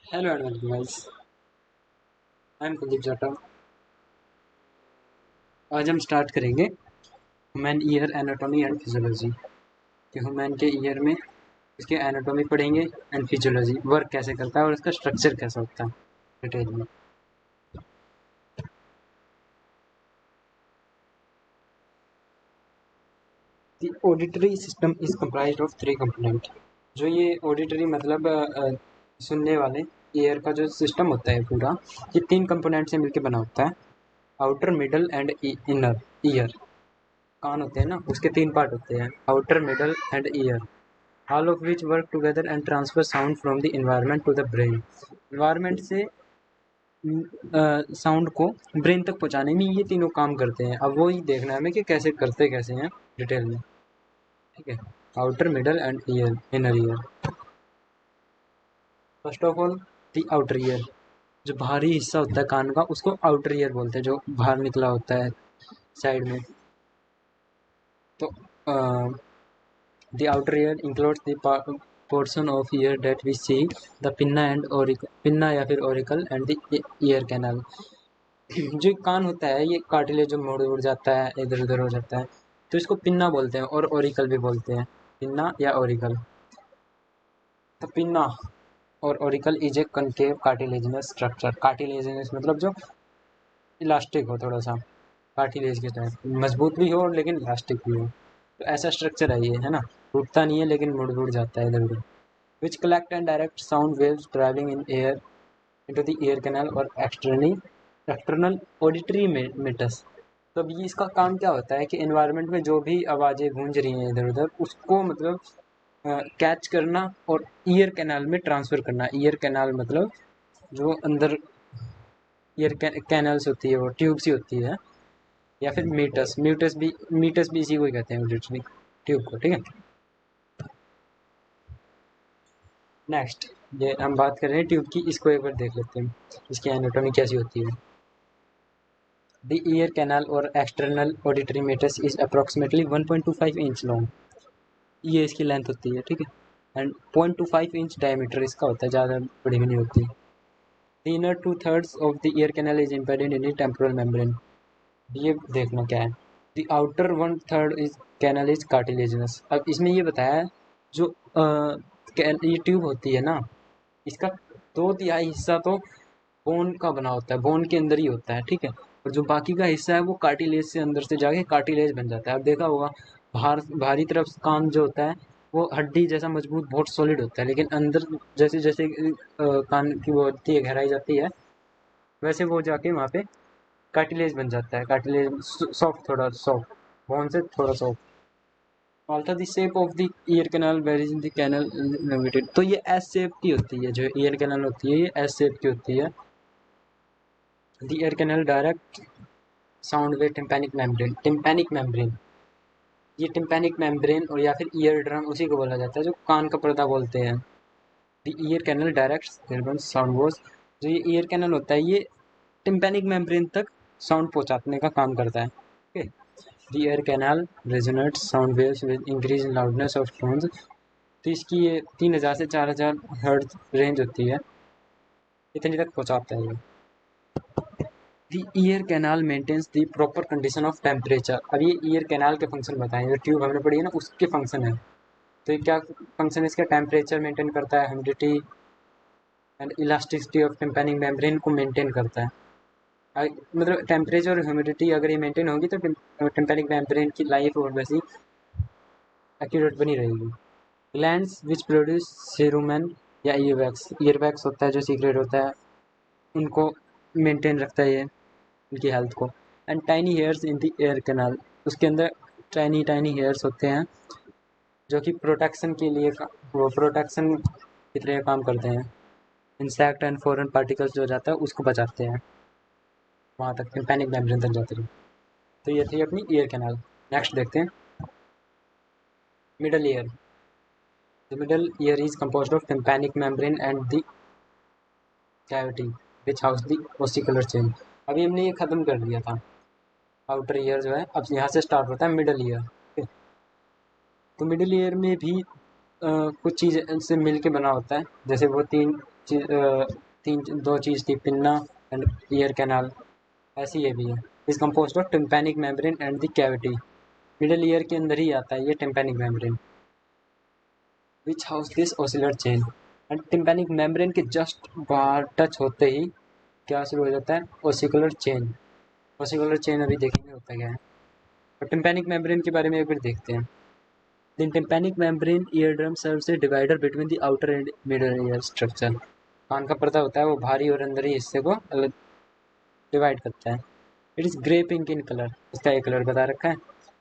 Hello and welcome guys. I am Kuldeep Jatav. आज हम start करेंगे human ear anatomy and physiology. कि ह्यूमन के ईयर में इसके एनाटॉमी पढ़ेंगे एंड फिजियोलॉजी वर्क कैसे करता है और इसका स्ट्रक्चर कैसा होता है डिटेल में। The auditory system is comprised of three component. जो ये ऑडिटरी मतलब सुनने वाले ईयर का जो सिस्टम होता है पूरा, ये तीन कंपोनेंट से मिलकर बना होता है। Outer, middle and inner ear. कान होते हैं ना, उसके तीन पार्ट होते हैं, outer, middle and ear, all of which work together and transfer sound from the environment to the brain। environment से साउंड को ब्रेन तक पहुंचाने में ये तीनों काम करते हैं। अब वो ही देखना है हमें कि कैसे करते कैसे हैं डिटेल में। ठीक है, outer, middle and year, inner ear. First of all the outer ear. जो बाहरी हिस्सा होता है कान का उसको आउटर ईयर बोलते हैं, जो बाहर निकला होता है साइड में। तो the outer ear includes the portion of ear that we see, the pinna and auricle, pinna या फिर auricle and the ear canal। जो कान होता है ये कार्टिलेज जो मुड़ उड़ जाता है, इधर उधर हो जाता है, तो इसको पिन्ना बोलते हैं और ओरिकल भी बोलते हैं। पिन्ना या ओरिकल। तो पिन्ना और Oracle is a concave cartilaginous structure. Cartilaginous मतलब जो इलास्टिक हो, थोड़ा सा कार्टिलेज के टाइप, मजबूत भी हो लेकिन इलास्टिक भी हो। तो ऐसा स्ट्रक्चर है ये, है ना। टूटता नहीं है लेकिन मुड़ उड़ जाता है इधर उधर। which collect and direct sound waves traveling in air into the ear canal or external auditory meatus। तो अब ये इसका काम क्या होता है कि एनवायरनमेंट में जो भी आवाज़ें गूंज रही हैं इधर उधर, उसको मतलब कैच करना और ईयर कैनाल में ट्रांसफ़र करना। ईयर कैनाल मतलब जो अंदर ईयर कैनल्स होती है, वो ट्यूब सी होती है, या फिर मीटस भी इसी को ही कहते हैं, ऑडिटरी ट्यूब को। ठीक है, नेक्स्ट ये हम बात कर रहे हैं ट्यूब की, इसको एक बार देख लेते हैं इसकी एनाटॉमी कैसी होती है। द ईयर कैनाल और external auditory meatus is approximately 1.25 inch long. ये इसकी लेंथ होती है, ठीक है। एंड 0.25 इंच डायमीटर इसका होता है, ज़्यादा बड़ी भी नहीं होती। The inner two thirds of the ear canal is embedded in the temporal membrane. ये देखना क्या है। The outer one third is canal is cartilaginous. अब इसमें ये बताया है जो ये ट्यूब होती है ना, इसका दो तिहाई हिस्सा तो बोन का बना होता है, बोन के अंदर ही होता है, ठीक है। और जो बाकी का हिस्सा है वो कार्टिलेज से अंदर से जाके कार्टिलेज बन जाता है। अब देखा होगा बाहरी तरफ कान जो होता है वो हड्डी जैसा मजबूत बहुत सॉलिड होता है, लेकिन अंदर जैसे जैसे कान की वो होती है, गहराई जाती है, वैसे वो जाके वहाँ पे कार्टिलेज बन जाता है। कार्टिलेज सॉफ्ट, थोड़ा सॉफ्ट, बोन से थोड़ा soft. Also the shape of the ear canal varies in the canal limited. तो ये एस शेप की होती है, जो ईयर कैनल होती है ये एस शेप की होती है। The ear canal direct sound way tympanic membrane. Tympanic membrane, ये टिम्पैनिक मेम्ब्रेन और या फिर ईयर ड्रम उसी को बोला जाता है, जो कान का पर्दा बोलते हैं। The ear canal direct sound was. जो ये ईयर कैनल होता है ये टिम्पैनिक मेम्ब्रेन तक साउंड पहुंचाने का काम करता है। Okay, the ear canal resonates sound waves with increase in loudness of tones. तो इसकी ये 3000 से 4000 हर्ट्ज रेंज होती है, इतनी तक पहुंचाता है ये। The ear canal maintains the proper condition of temperature. अब ये ईयर कैनाल के फंक्शन बताएं, जो ट्यूब हमने पढ़ी है ना उसके फंक्शन है। तो ये क्या फंक्शन है इसका? टेम्परेचर मेंटेन करता है, humidity and elasticity of tympanic membrane को मेंटेन करता है। मतलब टेम्परेचर और ह्यूमिडिटी अगर ये मेंटेन होगी तो टिम्पैनिक मेम्ब्रेन की लाइफ और वैसी एक्यूरेट बनी रहेगी। ग्लैंड्स विच प्रोड्यूस सेरुमेन या ईयरवैक्स। ईयरवैक्स होता है जो सीक्रेट होता है, उनको मेंटेन रखता है ये, उनकी हेल्थ को। And tiny hairs in the air canal. उसके अंदर टाइनी टाइनी हेयर्स होते हैं जो कि प्रोटेक्शन के लिए वो प्रोटेक्शन की तरह काम करते हैं। इंसेक्ट एंड फॉरेन पार्टिकल्स जो जाता है उसको बचाते हैं, वहाँ तक पैनिक मेम्ब्रेन तक जाते हैं। तो ये थी अपनी ईयर कैनाल। नेक्स्ट देखते हैं middle ear. The middle ear is composed of tympanic membrane and the cavity which house the ossicular chain. अभी हमने ये खत्म कर दिया था आउटर ईयर जो है, अब यहाँ से स्टार्ट होता है मिडल ईयर। तो मिडिल ईयर में भी कुछ चीज़ से मिल के बना होता है, जैसे वो तीन दो चीज़ थी, पिन्ना एंड ईयर कैनाल, ऐसी ये भी है। Is composed of tympanic membrane and the cavity, middle ear के अंदर ही आता है ये tympanic membrane, which house this ossicular chain. And tympanic membrane के जस्ट बाहर टच होते ही क्या शुरू हो जाता है, ओसिकुलर चेन। ओसिकुलर चेन अभी देखेंगे होता क्या है, और टिम्पैनिक मेम्ब्रेन के बारे में एक बार देखते हैं। The tympanic membrane eardrum serves a divider between the outer and middle ear structure. कान का पर्दा होता है वो बाहरी और अंदरी हिस्से को अलग डिवाइड करता है। It is grey pink in colour, इसका एक कलर बता रखा है।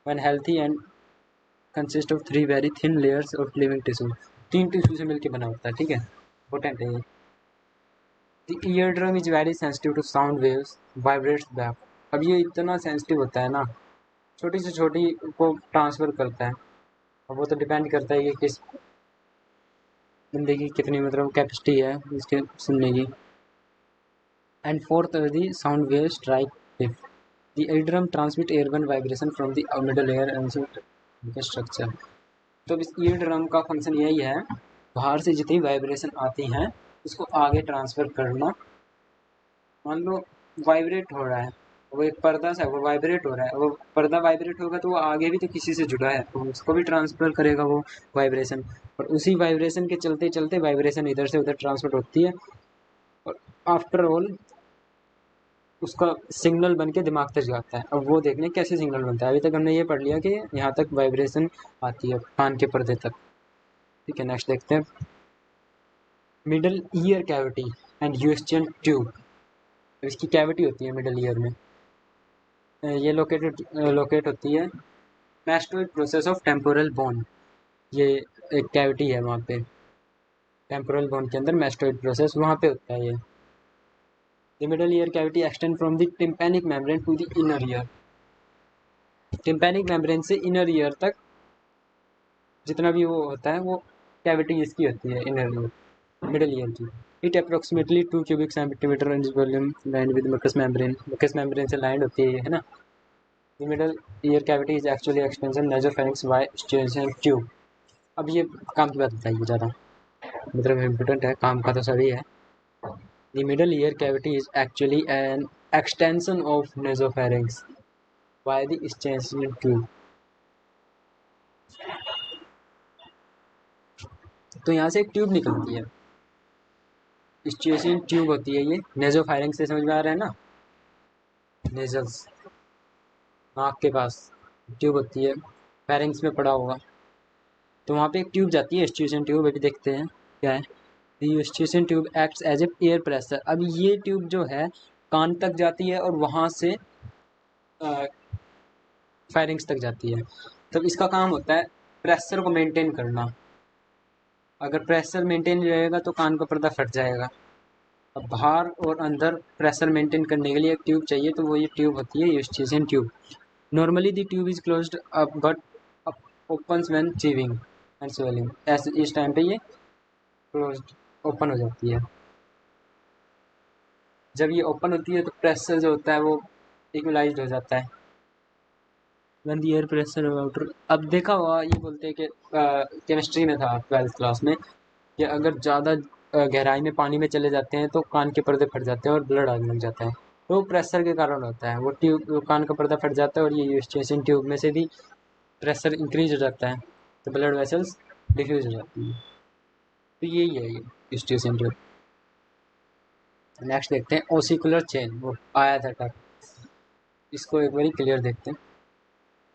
One healthy and consist of 3 very thin layers of living tissue, 3 tissue से मिलकर बना होता है, ठीक है, इंपॉर्टेंट है ये। The eardrum is very sensitive to sound waves, vibrates back. अब ये इतना सेंसिटिव होता है ना, छोटी से छोटी को ट्रांसफर करता है, और वो तो डिपेंड करता है कि किस बंदे की कितनी मतलब कैपेसिटी है इसके सुनने की। And fourth the sound wave strike tip, the eardrum transmit airborne vibration from the middle air and structure. तो इस ईयर ड्रम का फंक्शन यही है, बाहर से जितनी वाइब्रेशन आती हैं उसको आगे ट्रांसफ़र करना। मान लो वाइब्रेट हो रहा है, वो एक पर्दा सा है, वो वाइब्रेट हो रहा है, वो पर्दा वाइब्रेट होगा तो वो आगे भी तो किसी से जुड़ा है, तो उसको भी ट्रांसफ़र करेगा वो वाइब्रेशन, और उसी वाइब्रेशन के चलते चलते वाइब्रेशन इधर से उधर ट्रांसफर होती है, और आफ्टर ऑल उसका सिग्नल बन के दिमाग तक जाता है। अब वो देखने कैसे सिग्नल बनता है, अभी तक हमने ये पढ़ लिया कि यहाँ तक वाइब्रेशन आती है कान के पर्दे तक, ठीक है। नेक्स्ट देखते हैं, middle ear cavity and eustachian tube. इसकी कैविटी होती है मिडल ईयर में, ये लोकेट होती है mastoid process of temporal bone, ये एक कैविटी है वहाँ पे, टेम्पोरल बोन के अंदर मैस्टोइड प्रोसेस वहाँ पे होता है ये। The middle ear cavity extend from the tympanic membrane to the inner ear, tympanic membrane से इनर ईयर तक जितना भी वो होता है वो कैविटी इसकी होती है, इनर ईयर मिडल ईयर की। It approximately 2 cubic centimetre in volume, lined with mucus membrane से लाइंड होती है ना। The middle ear cavity is actually extension nasopharynx by stenosis tube. अब ये काम की बात बताइए ज़्यादा, मतलब इम्पोर्टेंट है, काम का तो सभी है। The middle ear cavity is actually an extension of nasopharynx by the stenosis tube. तो यहाँ से एक ट्यूब निकलती है, स्टेनोसिस ट्यूब होती है ये, नासोफैरिंक्स से समझ में आ रहा है ना, नेजल्स नाक के पास ट्यूब होती है, फेरिंग्स में पड़ा होगा, तो वहाँ पे एक ट्यूब जाती है, एस्ट्यूशन ट्यूब, अभी देखते हैं क्या है। The eustachian tube acts as a air pressure. अब ये ट्यूब जो है कान तक जाती है और वहाँ से फेरिंग्स तक जाती है, तो इसका काम होता है प्रेशर को मेंटेन करना। अगर प्रेशर मेंटेन रहेगा तो कान का पर्दा फट जाएगा। अब बाहर और अंदर प्रेशर मेंटेन करने के लिए एक ट्यूब चाहिए, तो वो ये ट्यूब होती है एस्ट्यूशन tube. Normally the tube is closed up but opens when chewing and swallowing। ऐसे इस टाइम पे ये क्लोज्ड ओपन हो जाती है। जब ये ओपन होती है तो प्रेशर जो होता है वो इक्वलाइज्ड हो जाता है। when the air pressure outer, अब देखा हुआ ये बोलते हैं कि केमिस्ट्री में था 12th क्लास में कि अगर ज़्यादा गहराई में पानी में चले जाते हैं तो कान के पर्दे फट जाते हैं और ब्लड आने लग जाता है, तो प्रेशर के कारण होता है। वो ट्यूब कान का पर्दा फट जाता है और ये यूस्टेशन ट्यूब में से भी प्रेशर इंक्रीज हो जाता है, तो ब्लड वेसल्स डिफ्यूज हो जाती है। तो यही है ये यूस्टेशन ट्यूब। नेक्स्ट देखते हैं ओसिकुलर चेन, वो आया था टक, इसको एक बार क्लियर देखते हैं।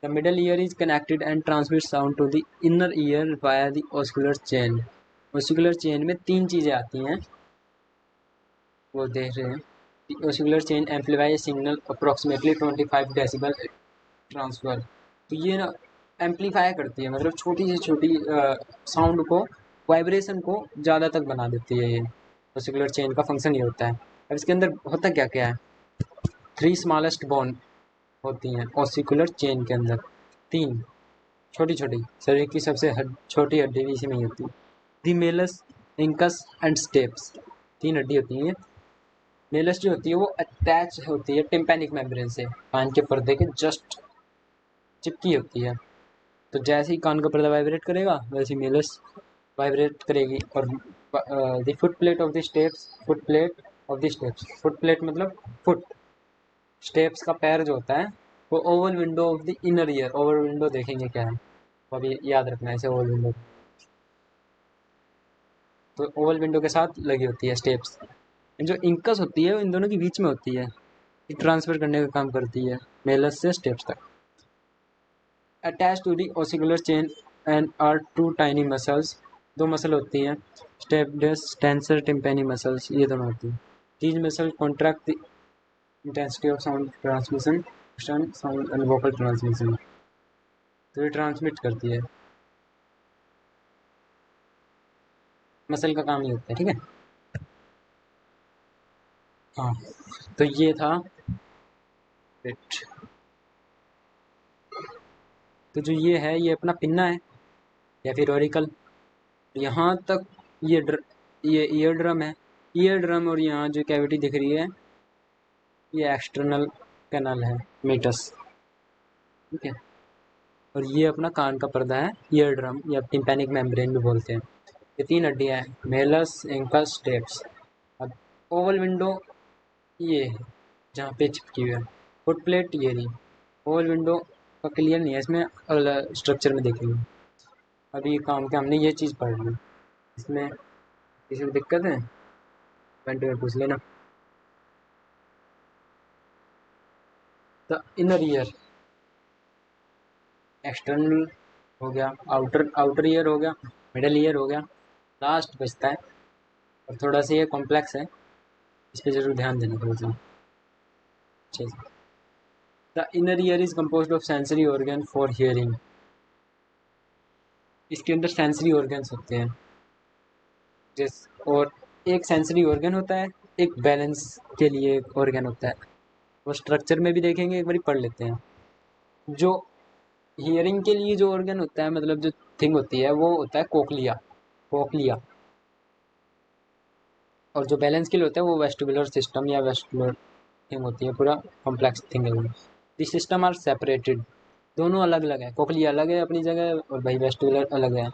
The middle ear is connected and transmit sound to the inner ear via the ossicular chain. Ossicular chain में 3 चीज़ें आती हैं, वो देख रहे हैं। The ossicular chain amplify signal approximately 25 decibel transfer. तो ये ना एम्पलीफाई करती है, मतलब छोटी से छोटी साउंड को, वाइब्रेशन को ज़्यादा तक बना देती है ये। ओसिकुलर चेन का फंक्शन ये होता है। अब इसके अंदर होता क्या क्या है, 3 स्मॉलेस्ट बोन होती हैं ओसिकुलर चेन के अंदर, 3 छोटी छोटी, शरीर की सबसे छोटी हड्डी भी इसी में ही होती है। दी मेलस, इंकस एंड स्टेप्स, 3 हड्डी होती हैं। मेलस जो होती है वो अटैच होती है टिम्पैनिक मेम्ब्रेन से, कान के पर्दे के जस्ट चिपकी होती है। तो जैसे ही कान का पर्दा वाइब्रेट करेगा वैसे ही मेलस वाइब्रेट करेगी और the foot plate of the steps, foot plate of the steps, foot plate मतलब फुट, स्टेप्स का पैर जो होता है वो Oval window of the inner year, Oval window देखेंगे क्या है तो अभी याद रखना है इसे, ओवल विंडो तो ओवल विंडो के साथ लगी होती है स्टेप्स। जो इंकस होती है वो इन दोनों के बीच में होती है, ट्रांसफर करने का काम करती है मेलस से स्टेप्स तक। Attach to the ossicular chain and are two tiny muscles, दो मसल होती हैं, स्टेपडेस टेंसर टिम्पेनी मसल्स, ये दोनों होती हैं। these muscle contract the intensity of sound transmission, sound and vocal transmission, तो ये ट्रांसमिट करती है, मसल का काम ही होता है, ठीक है। हाँ, तो ये था पेट। तो जो ये है ये अपना पिन्ना है या फिर ऑरिकल, यहाँ तक ये ईयर ड्रम है, ईयर ड्रम, और यहाँ जो कैविटी दिख रही है ये एक्सटर्नल कैनल है, मीटस, ठीक है। और ये अपना कान का पर्दा है, ईयर ड्रम या टिम्पैनिक मेम्ब्रेन भी बोलते हैं। ये तीन हड्डियाँ हैं, मेलस एंकस स्टेप्स। अब ओवल विंडो ये है जहाँ पे चिपकी हुई है, फुट प्लेट ये रही। ओवल विंडो का क्लियर नहीं है, इसमें अगला स्ट्रक्चर में देखेंगे। अभी काम के हमने ये चीज़ पढ़ ली, इसमें किसी को दिक्कत है कमेंट में पूछ लेना। द इनर ईयर, एक्सटर्नल हो गया, आउटर आउटर ईयर हो गया, मिडल ईयर हो गया, लास्ट बचता है और थोड़ा सा ये कॉम्प्लेक्स है, इस पर जरूर ध्यान देना थोड़ा सा अच्छे से। The inner ear is compose of sensory organ for hearing, इसके अंदर सेंसरी ऑर्गन्स होते हैं जिस, और एक सेंसरी ऑर्गन होता है, एक बैलेंस के लिए एक ऑर्गन होता है, वो स्ट्रक्चर में भी देखेंगे, एक बार पढ़ लेते हैं। जो हियरिंग के लिए जो ऑर्गन होता है, मतलब जो थिंग होती है वो होता है कोक्लिया, कोक्लिया। और जो बैलेंस के लिए होता है वो वेस्टिबुलर सिस्टम या वेस्टिबुलर थिंग होती है, पूरा कॉम्प्लेक्स थिंग है वो। दी सिस्टम आर सेपरेटेड, दोनों अलग अलग है, कोक्लिया अलग है अपनी जगह और भाई वेस्टिबुलर अलग है।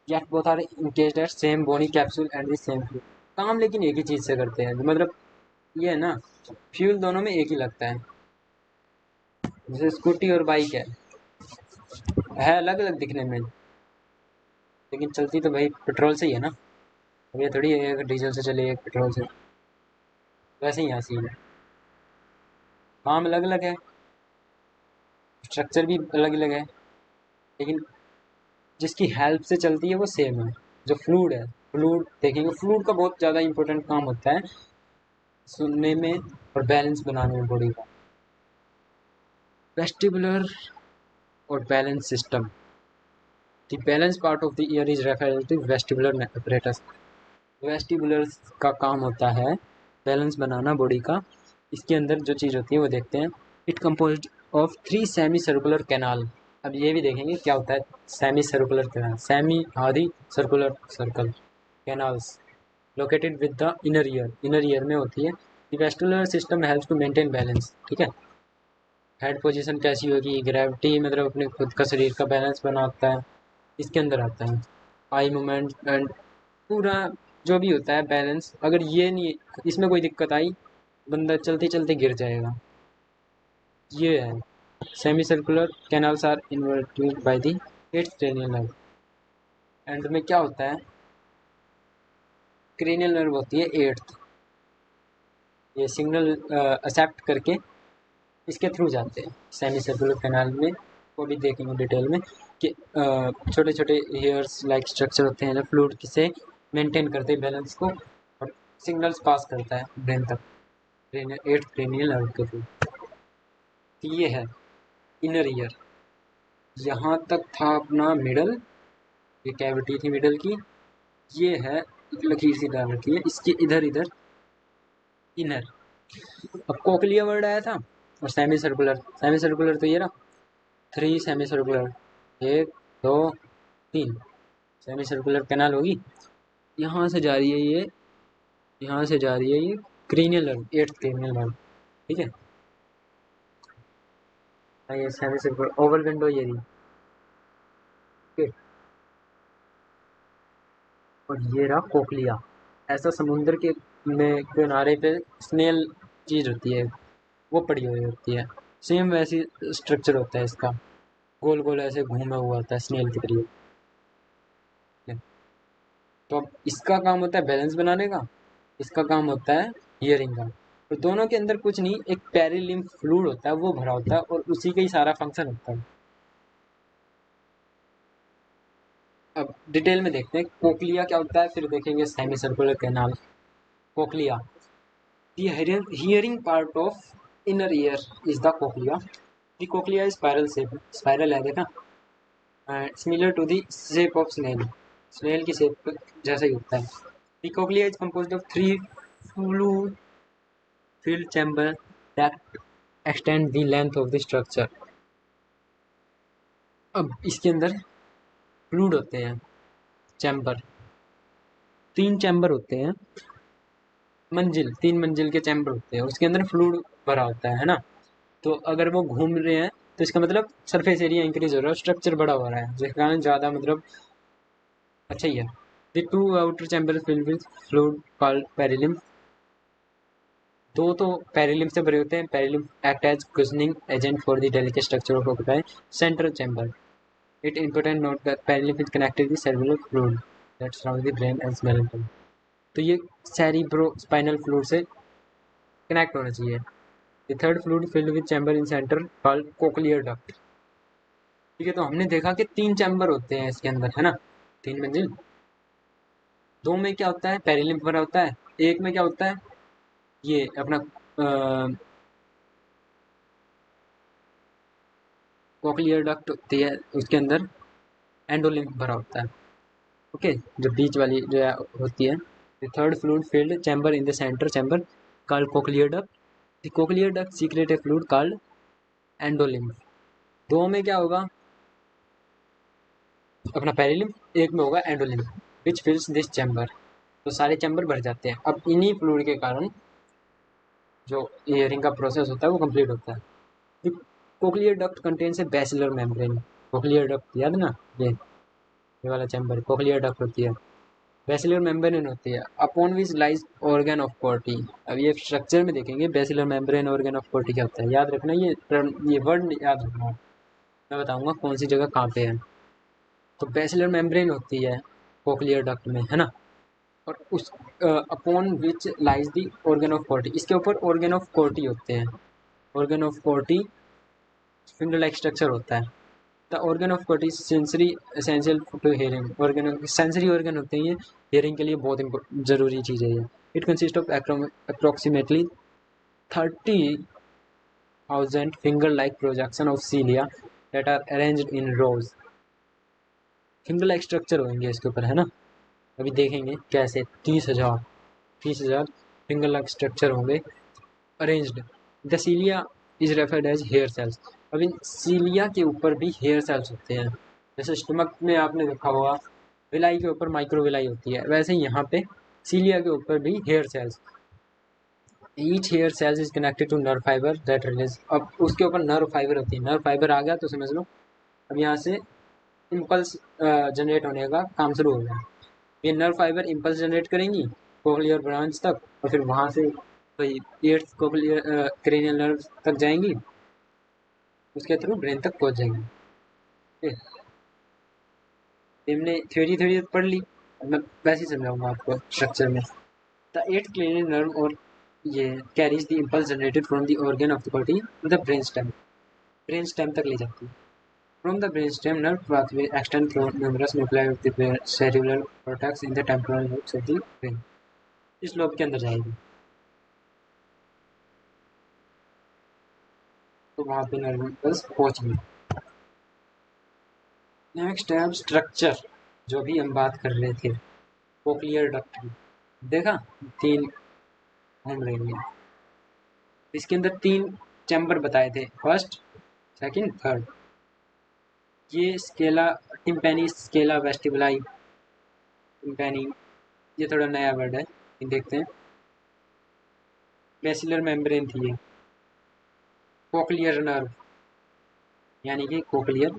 Yet both are encased at same bony capsule and the same fluid, काम लेकिन एक ही चीज़ से करते हैं, मतलब ये है ना, फ्यूल दोनों में एक ही लगता है। जैसे स्कूटी और बाइक है अलग अलग दिखने में, लेकिन चलती तो भाई पेट्रोल से ही है ना। अब ये थोड़ी है एक डीजल से चले एक पेट्रोल से, वैसे ही यहाँ सीन है, काम अलग अलग है, स्ट्रक्चर भी अलग अलग है, लेकिन जिसकी हेल्प से चलती है वो सेम है। जो फ्लूड है, फ्लूड देखेंगे, फ्लूड का बहुत ज़्यादा इंपॉर्टेंट काम होता है सुनने में और बैलेंस बनाने में बॉडी का। वेस्टिबुलर और balance system, the balance part of the ear is referred to vestibular apparatus। Vestibular का काम होता है बैलेंस बनाना बॉडी का, इसके अंदर जो चीज़ होती है वो देखते हैं। It composed of 3 semi circular canal, अब ये भी देखेंगे क्या होता है सेमी सर्कुलर कैनाल, सेमी आधी circular circle canals located with the inner ear में होती है। The vestibular system helps to maintain balance, ठीक है। हेड पोजीशन कैसी होगी, ग्रेविटी मतलब अपने खुद का शरीर का बैलेंस बनाता है, इसके अंदर आता है। आई मूवमेंट एंड पूरा जो भी होता है बैलेंस, अगर ये नहीं, इसमें कोई दिक्कत आई बंदा चलते चलते गिर जाएगा। ये है semi circular canals are inverted by the eighth cranial nerve. End में क्या होता है, क्रेनियल नर्व होती है एट्थ, ये सिग्नल एक्सेप्ट करके इसके थ्रू जाते हैं सेमी सर्कुलर कैनाल में। वो भी देखेंगे डिटेल में कि छोटे छोटे हेयर्स लाइक स्ट्रक्चर होते हैं जो फ्लूइड से मेंटेन करते हैं बैलेंस को, और सिग्नल्स पास करता है ब्रेन तक एट क्रेनियल नर्व के थ्रू। तो ये है इनर ईयर, यहाँ तक था अपना मिडल, ये कैविटी थी मिडल की, ये है एक लकीर सी डाल रखी है इसके इधर इधर इनर। अब कोक्लिया वर्ड आया था और सेमी सर्कुलर, सेमी सर्कुलर तो ये रहा, 3 semi circular, 1 2 3 semi circular canal होगी, यहाँ से जा रही है ये, यहाँ से जा रही है ये cranial nerve, eighth cranial nerve, ठीक है। ये सेमी सर्कुलर ओवल विंडो ये रही, ठीक है। और ये रहा कोक्लिया। ऐसा समुद्र के में किनारे पे स्नेल चीज होती है, वो पड़ी हुई होती है। सेम वैसी स्ट्रक्चर होता है इसका, गोल गोल ऐसे घूमा हुआ होता है स्नेल के करीब। तो अब इसका काम होता है बैलेंस बनाने का, इसका काम होता है हियरिंग का। तो दोनों के अंदर कुछ नहीं, एक पेरिलिम्फ फ्लूइड होता है, वो भरा होता है और उसी का ही सारा फंक्शन होता है। अब डिटेल में देखते हैं कोक्लिया क्या होता है, फिर देखेंगे semi circular canal. Cochlea, the hearing part of inner ear is the cochlea. The cochlea is spiral shape, spiral है देखा, similar to the shape of snail, snail की शेप जैसा ही होता है। The cochlea is composed of three fluid filled chamber that extend the length of the structure। अब इसके अंदर फ्लूइड होते हैं, चैम्बर, तीन चैम्बर होते हैं, मंजिल, तीन मंजिल के चैम्बर होते हैं, उसके अंदर फ्लूइड भरा होता है ना। तो अगर वो घूम रहे हैं तो इसका मतलब सरफेस एरिया इंक्रीज हो रहा है, स्ट्रक्चर बड़ा हो रहा है, जिसके कारण ज़्यादा मतलब अच्छा ही है। The two outer chamber filled with fluid called perilymph, दो तो पेरिलिम्फ से भरे होते हैं। Perilymph act as cushioning agent for the delicate structure of occupy central chamber. It important note that perilymph is connected with cerebral fluid that surrounds the brain and skeleton। तो ये cerebro spinal fluid से connect होना चाहिए। The third fluid filled with chamber in center called cochlear duct। ठीक है, तो हमने देखा कि तीन चैम्बर होते हैं इसके अंदर, है ना, तीन मंजिल। दो में क्या होता है, पेरिलिम्फ भरा होता है। एक में क्या होता है, ये अपना कोक्लियर डक्ट होती है, उसके अंदर एंडोलिम्फ भरा होता है। ओके, जो बीच वाली जो होती है। The third fluid filled chamber in the centre chamber called cochlear duct. The cochlear duct secret A fluid called endolymph. दो में क्या होगा, अपना पेरिलिम्फ, एक में होगा एंडोलिम्फ विच फिल्स दिस चैम्बर। तो सारे चैम्बर भर जाते हैं। अब इन्हीं फ्लूइड के कारण जो ईयरिंग का प्रोसेस होता है वो कंप्लीट होता है। The cochlear duct contains a basilar membrane. Cochlear duct याद ना, ये वाला चैम्बर कोक्लियर डक्ट होती है, बेसिलर मेम्ब्रेन होती है, upon which lies organ of Corti. अब ये स्ट्रक्चर में देखेंगे basilar membrane organ of Corti क्या होता है, याद रखना, ये वर्ड याद रखना। मैं बताऊंगा कौन सी जगह कहाँ पे है। तो बेसिलर मेम्ब्रेन होती है कोक्लियर डक्ट में, है ना, और उस upon which lies the organ of Corti, इसके ऊपर ऑर्गन ऑफ कोर्टी होते हैं। Organ of Corti finger like structure होता है। The organ of Corti sensory essential to hearing. Organ sensory organ होते हैं ये, हियरिंग के लिए बहुत जरूरी चीज़ है ये। It consist of approximately 30,000 finger like projection of cilia that are arranged in rows. Finger like structure होंगे इसके ऊपर, है ना, अभी देखेंगे कैसे। 30,000 फिंगर लाइक स्ट्रक्चर होंगे arranged. The cilia is referred as hair cells. अब इन सीलिया के ऊपर भी हेयर सेल्स होते हैं। जैसे स्टमक में आपने देखा होगा विलाई के ऊपर माइक्रोविलाई होती है, वैसे ही यहाँ पे सीलिया के ऊपर भी hair cells. Each hair cells is connected to nerve fibre that release. अब उसके ऊपर नर्व फाइबर होती है, नर्व फाइबर आ गया तो समझ लो अब यहाँ से इम्पल्स जनरेट होने का काम शुरू हो गया। ये नर्व फाइबर इम्पल्स जनरेट करेंगी कोक्लियर ब्रांच तक, और फिर वहाँ से वही एट्थ कोक्लियर क्रेनियल नर्व तक जाएंगी, उसके थ्रू ब्रेन तक पहुँच जाएंगी। ठीक है, हमने थ्योरी थ्योरी पढ़ ली, अब मैं वैसे ही समझाऊंगा आपको स्ट्रक्चर में। द एट्थ क्रेनियल नर्व और ये carries the impulse generated from the organ of the body to the brain stem, brain stem तक ले जाती है। From the brain stem nerve pathway extend through numerous nuclei of the cerebral cortex in the temporal lobes of the brain. इस lobe के अंदर जाएगी, तो वहाँ पे नर्व इम्पल्स पहुँच गई। नेक्स्ट है अब स्ट्रक्चर, जो भी हम बात कर रहे थे कोक्लियर डक्ट की। देखा, तीन घूम रही है, इसके अंदर तीन चैम्बर बताए थे, फर्स्ट सेकंड थर्ड। ये स्केला टिम्पैनी, स्केला वेस्टिबुलाई, टिम्पैनी, ये थोड़ा नया वर्ड है, ये देखते हैं। बेसिलर मेम्ब्रेन थी ये, कोक्लियर नर्व यानी कि कोक्लियर,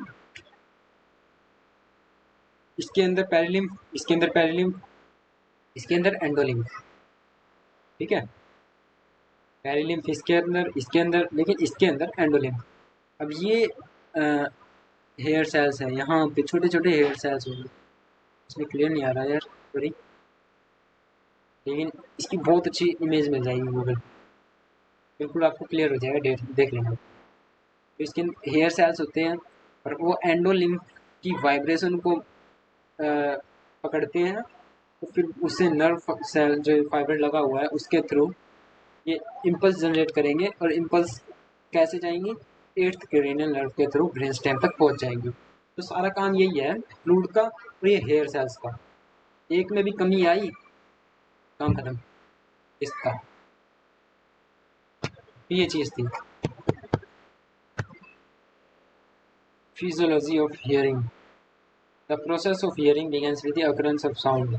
इसके अंदर पेरिलिम्फ, इसके अंदर पेरिलिम्फ, इसके अंदर एंडोलिम्फ, ठीक है, पेरिलिम्फ इसके अंदर, लेकिन इसके अंदर एंडोलिम्फ। अब ये हेयर सेल्स है, यहाँ पे छोटे छोटे हेयर सेल्स होंगे। इसमें क्लियर नहीं आ रहा यार, सॉरी, लेकिन इसकी बहुत अच्छी इमेज मिल जाएगी गूगल, बिल्कुल आपको क्लियर हो जाएगा, देख लेना। तो इसके हेयर सेल्स होते हैं और वो एंडोलिम्फ की वाइब्रेशन को पकड़ते हैं, तो फिर उससे नर्व सेल जो फाइबर लगा हुआ है उसके थ्रू ये इम्पल्स जनरेट करेंगे, और इम्पल्स कैसे जाएंगी, एट्थ क्रेनियल नर्व के थ्रू ब्रेन स्टेम तक पहुंच जाएंगी। तो सारा काम यही है फ्लूइड का और ये हेयर सेल्स का। एक में भी कमी आई, काम खत्म इसका। तो ये चीज थी physiology of hearing. The process of hearing begins with the occurrence of sound.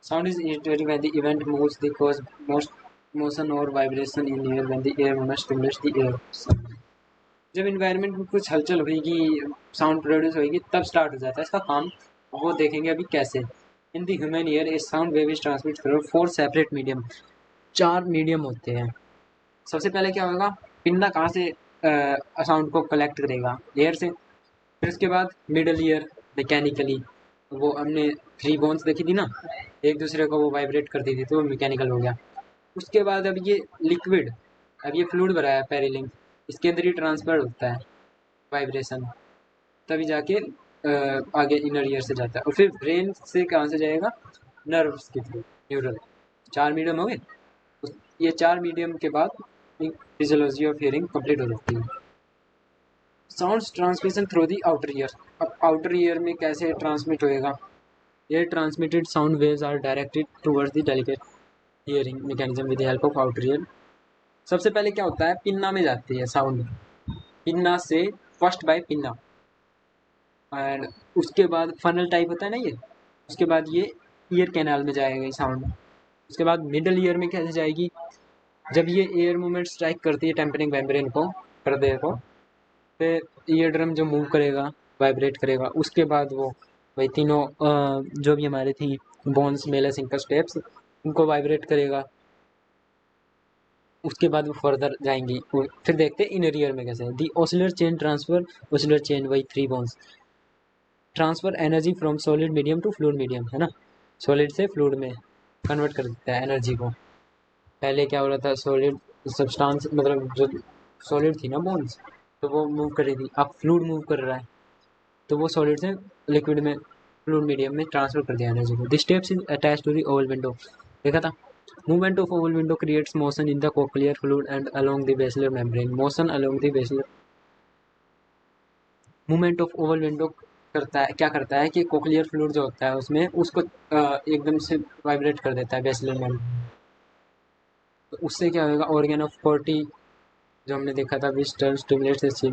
Sound is initiated when the event moves the cause most motion or vibration in air when the air movement stimulates the air. जब environment में कुछ हलचल होगी, sound produce होगी, तब start हो जाता है इसका काम। वो देखेंगे अभी कैसे। In the human ear A sound wave is transmit through 4 separate medium. 4 medium होते हैं। सबसे पहले क्या होगा, पिंडा कहाँ से साउंड को कलेक्ट करेगा, एयर से। फिर उसके बाद मिडल ईयर मैकेनिकली, वो हमने 3 बोन्स देखी थी ना, एक दूसरे को वो वाइब्रेट करती थी, तो वो मैकेनिकल हो गया। उसके बाद अब ये लिक्विड, अब ये फ्लूइड भरा है पेरिलिंग, इसके अंदर ही ट्रांसफर होता है वाइब्रेशन, तभी जाके आगे इनर ईयर से जाता है, और फिर ब्रेन से कहाँ से जाएगा, नर्व्स के थ्रू, न्यूरल। 4 मीडियम हो गए। ये 4 मीडियम के बाद फिजियोलॉजी ऑफ हियरिंग कंप्लीट हो जाती है। Sound transmission through the outer ear. अब आउटर ईयर में कैसे ट्रांसमिट होएगा, ये transmitted sound waves are directed towards the delicate hearing mechanism with the help of outer ear. सबसे पहले क्या होता है, पिन्ना में जाती है साउंड, पिन्ना से फर्स्ट बाय पिन्ना, एंड उसके बाद फनल टाइप होता है ना ये, उसके बाद ये ईयर कैनाल में जाएगा ये साउंड। उसके बाद मिडल ईयर में कैसे जाएगी, जब ये एयर मूवमेंट स्ट्राइक करती है टेम्परिंग मेम्ब्रेन को, पर्दे को, फिर ईयर ड्रम जो मूव करेगा, वाइब्रेट करेगा, उसके बाद वो वही तीनों जो भी हमारे थी बोन्स, मेलस, इंकस, स्टेप्स, उनको वाइब्रेट करेगा। उसके बाद वो फर्दर जाएंगी। फिर देखते हैं इनर ईयर में कैसे है। The ossicular chain transfer, ossicular chain वही 3 bones, transfer energy from solid medium to fluid medium, है ना, सॉलिड से फ्लूइड में कन्वर्ट कर देता है एनर्जी को। पहले क्या हो रहा था, सॉलिड सब्सटेंस, मतलब जो सॉलिड थी ना बोन्स, तो वो मूव कर रही थी, अब फ्लूइड मूव कर रहा है, तो वो सॉलिड से लिक्विड में, फ्लूइड मीडियम में ट्रांसफर कर दिया एनर्जी को। This stapes is attached to the oval window, देखा था। Movement of oval window creates motion in the cochlear fluid and along the basilar membrane. Motion along the basilar, movement of oval window करता है, क्या करता है कि cochlear fluid जो होता है उसमें उसको एकदम से वाइब्रेट कर देता है बेसिलर मेम्ब्रेन। तो उससे क्या होगा, ऑर्गन ऑफ कोर्टी जो हमने देखा था, which turn stimulates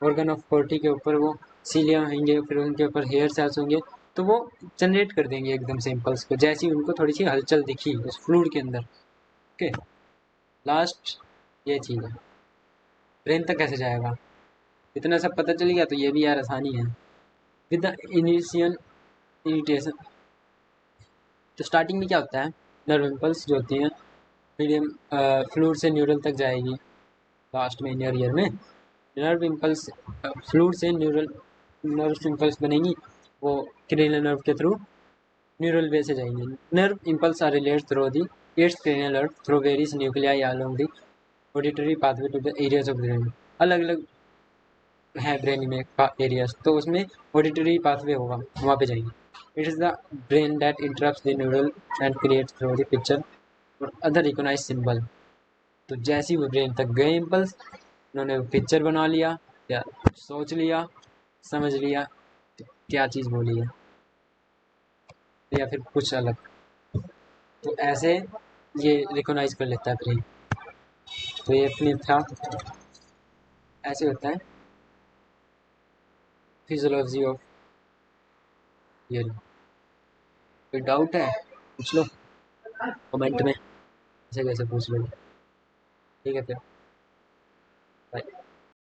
organ of Corti के ऊपर वो सीलिया होंगे, फिर उनके ऊपर हेयर सेल्स होंगे, तो वो जनरेट कर देंगे एकदम से इम्पल्स को, जैसे ही उनको थोड़ी सी हलचल दिखी उस फ्लूइड के अंदर। ओके, लास्ट ये चीज़ है, ब्रेन तक कैसे जाएगा, इतना सब पता चल गया तो ये भी यार आसानी है। विद द इनिशियल इरिटेशन, तो स्टार्टिंग में क्या होता है, नर्व इम्पल्स जो होती हैं मीडियम फ्लूइड से न्यूरल तक जाएगी, लास्ट में इनर ईयर में नर्व इम्पल्स, फ्लूइड से न्यूरल नर्व इम्पल्स बनेंगी, वो क्रेनियल नर्व के थ्रू न्यूरल वे से जाएंगी। Nerve impulse are related through the eighth cranial nerve through various nuclei along the auditory pathway to the areas of brain. अलग अलग है brain में एरियाज, तो उसमें ऑडिटरी पाथवे होगा, वहाँ पे जाएंगे। It is the brain that interrupts the neural and creates through the picture और अदर रिकॉग्नाइज्ड सिंबल। तो जैसे ही वो ब्रेन तक गए इम्पल्स, उन्होंने वो पिक्चर बना लिया, या सोच लिया, समझ लिया क्या चीज़ बोली है, या फिर कुछ अलग, तो ऐसे ये रिकॉग्नाइज कर लेता है ब्रेन। तो ये अपनी था, ऐसे होता है फिजियोलॉजी ऑफ हियरिंग। कोई डाउट है पूछ लो कमेंट में, ऐसे कैसे पूछ लो। ठीक है फिर, बाय।